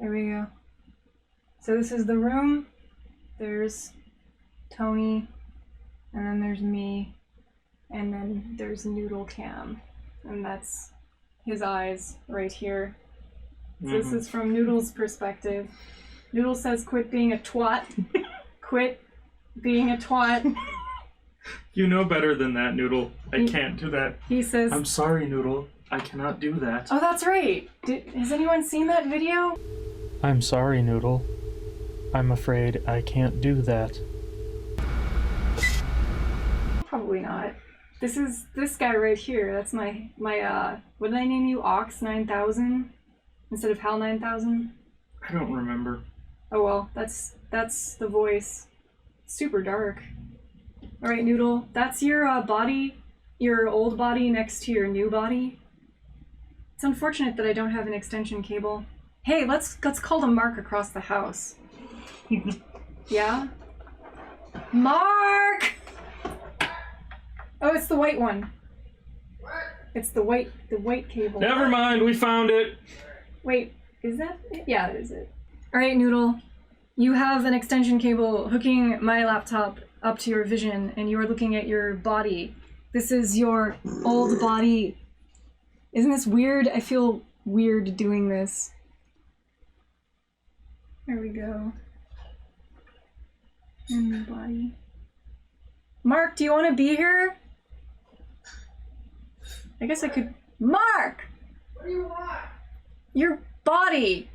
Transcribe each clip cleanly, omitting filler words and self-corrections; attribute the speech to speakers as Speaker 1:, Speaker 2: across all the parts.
Speaker 1: There we go. So this is the room. There's Tony, and then there's me, and then there's Noodle Cam, and that's his eyes right here. So this is from Noodle's perspective. Noodle says, "Quit being a twat." Quit being a twat.
Speaker 2: You know better than that, Noodle. I can't do that.
Speaker 1: He says,
Speaker 2: "I'm sorry, Noodle. I cannot do that."
Speaker 1: Oh, that's right. Has anyone seen that video?
Speaker 2: I'm sorry, Noodle. I'm afraid I can't do that.
Speaker 1: Probably not. This is this guy right here. That's my what did I name you? Ox 9000 instead of Hal 9000?
Speaker 2: I don't remember.
Speaker 1: Oh well, that's the voice. Super dark. All right, Noodle. That's your body, your old body next to your new body. It's unfortunate that I don't have an extension cable. Hey, let's call the Mark across the house. Yeah? Mark! Oh, it's the white one.
Speaker 3: What?
Speaker 1: It's the white cable.
Speaker 2: Never mind, we found it.
Speaker 1: Wait, is that it? Yeah, it is it. All right, Noodle. You have an extension cable hooking my laptop up to your vision, and you are looking at your body. This is your old body. Isn't this weird? I feel weird doing this. There we go. And new body. Mark, do you want to be here? I guess I could... Mark!
Speaker 3: What do you want?
Speaker 1: Your body!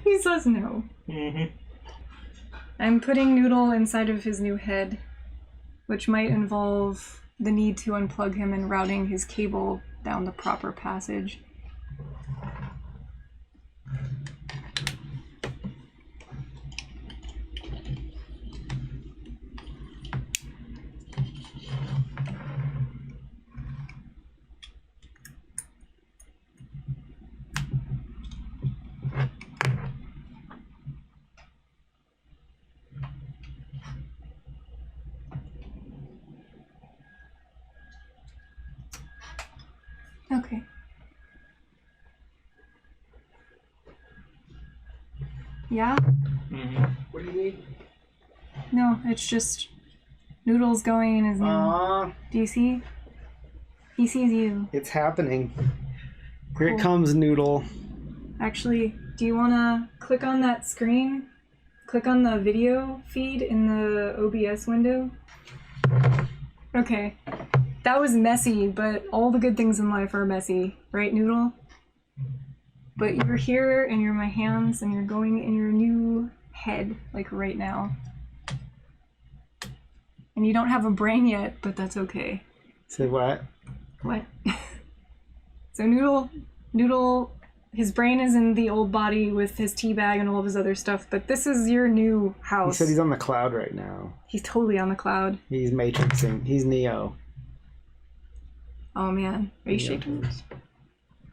Speaker 1: He says no. I'm putting Noodle inside of his new head, which might involve the need to unplug him and routing his cable down the proper passage. Okay. Yeah?
Speaker 3: What do you need?
Speaker 1: No, it's just Noodle's going in his new... Do you see? He sees you.
Speaker 4: It's happening. Here
Speaker 1: Cool.
Speaker 4: it comes, Noodle.
Speaker 1: Actually, do you want to click on that screen? Click on the video feed in the OBS window? Okay. That was messy, but all the good things in life are messy. Right, Noodle? But you're here, and you're my hands, and you're going in your new head, like right now. And you don't have a brain yet, but that's okay.
Speaker 4: Say what?
Speaker 1: What? So Noodle, his brain is in the old body with his tea bag and all of his other stuff, but this is your new
Speaker 4: He
Speaker 1: house.
Speaker 4: said he's on the cloud right now.
Speaker 1: He's totally on the cloud.
Speaker 4: He's matrixing. He's Neo.
Speaker 1: Oh man, are you
Speaker 4: Neo
Speaker 1: shaking?
Speaker 4: turns.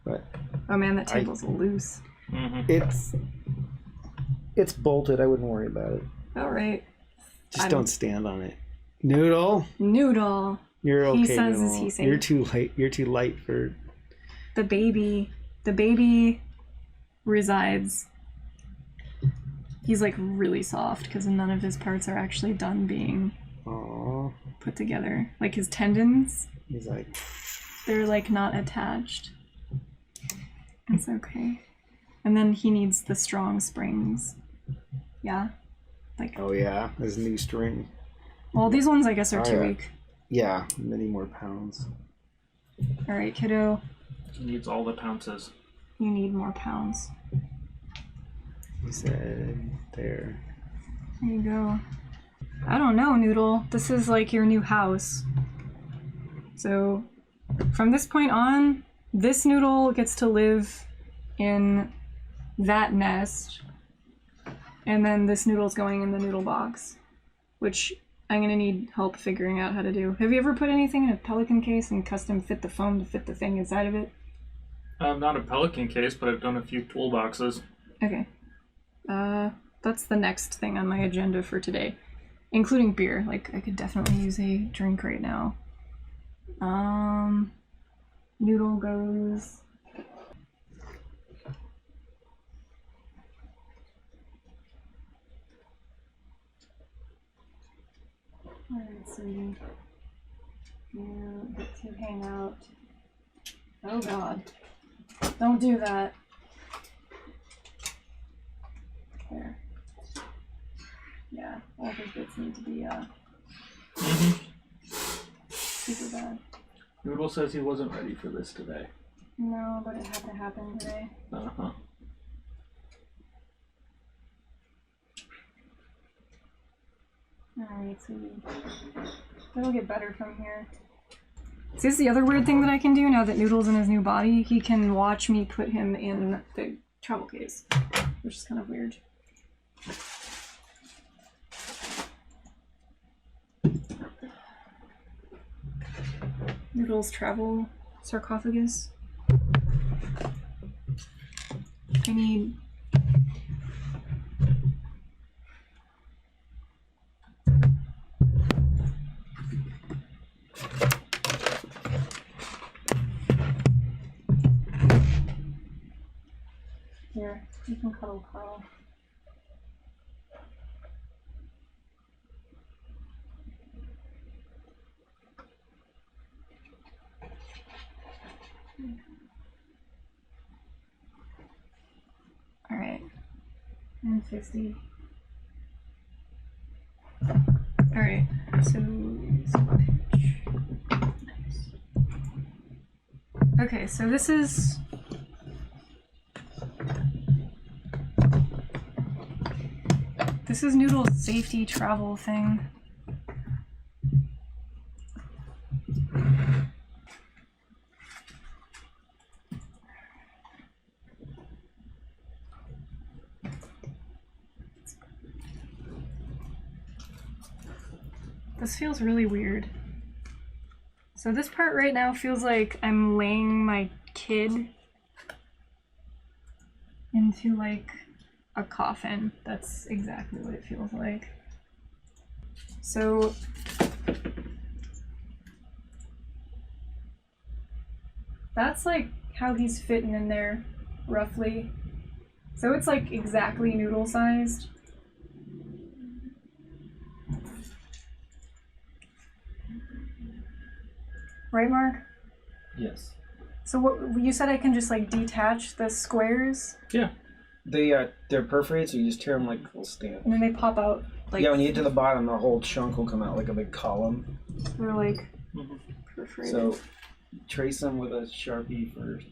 Speaker 4: But
Speaker 1: Oh man, that table's loose.
Speaker 4: it's bolted. I wouldn't worry about it.
Speaker 1: All right.
Speaker 4: Just don't stand on it. Noodle,
Speaker 1: Noodle.
Speaker 4: you're okay.
Speaker 1: He says,
Speaker 4: Noodle.
Speaker 1: is he safe?
Speaker 4: You're too light. You're too light for.
Speaker 1: The baby resides. He's like really soft because none of his parts are actually done being
Speaker 4: Aww.
Speaker 1: put together. Like his tendons,
Speaker 4: He's like.
Speaker 1: they're like not attached. It's okay. And then he needs the strong springs. Yeah? Like,
Speaker 4: Oh yeah, his new string.
Speaker 1: well, these ones I guess are
Speaker 4: Oh,
Speaker 1: too
Speaker 4: yeah.
Speaker 1: weak.
Speaker 4: Yeah, many more pounds.
Speaker 1: All right, kiddo,
Speaker 2: He needs all the pounces.
Speaker 1: you need more pounds.
Speaker 4: He said there.
Speaker 1: There you go. I don't know, Noodle. This is like your new house. So from this point on, this Noodle gets to live in that nest. And then this Noodle's going in the noodle box, which I'm gonna need help figuring out how to do. Have you ever put anything in a pelican case and custom fit the foam to fit the thing inside of it?
Speaker 2: Not a pelican case, but I've done a few toolboxes.
Speaker 1: Okay. That's the next thing on my agenda for today, including beer. Like, I could definitely use a drink right now. Noodle goes. Alright, sweetie. You get to hang out. Oh god. Don't do that. There. Yeah, all those bits need to be super bad.
Speaker 2: Noodle says he wasn't ready for this today.
Speaker 1: No, but it had to happen today.
Speaker 2: Uh-huh.
Speaker 1: Alright, sweetie. It'll get better from here. See, this is the other weird thing that I can do now that Noodle's in his new body. He can watch me put him in the travel case, which is kind of weird. Noodle's travel sarcophagus. I need... Here, you can cuddle Carl. Alright. And 50. Alright, so nice. Okay, so this is Noodle's safety travel thing. This feels really weird. So this part right now feels like I'm laying my kid into like a coffin. That's exactly what it feels like. So that's like how he's fitting in there, roughly. So it's like exactly Noodle sized. Right, Mark?
Speaker 2: Yes.
Speaker 1: So what you said I can just like detach the squares?
Speaker 2: Yeah.
Speaker 3: They're perforated, so you just tear them like a little stamp.
Speaker 1: And then they pop out like...
Speaker 3: Yeah, when you get to the bottom, the whole chunk will come out like a big column.
Speaker 1: They're like perforated.
Speaker 3: So trace them with a Sharpie first.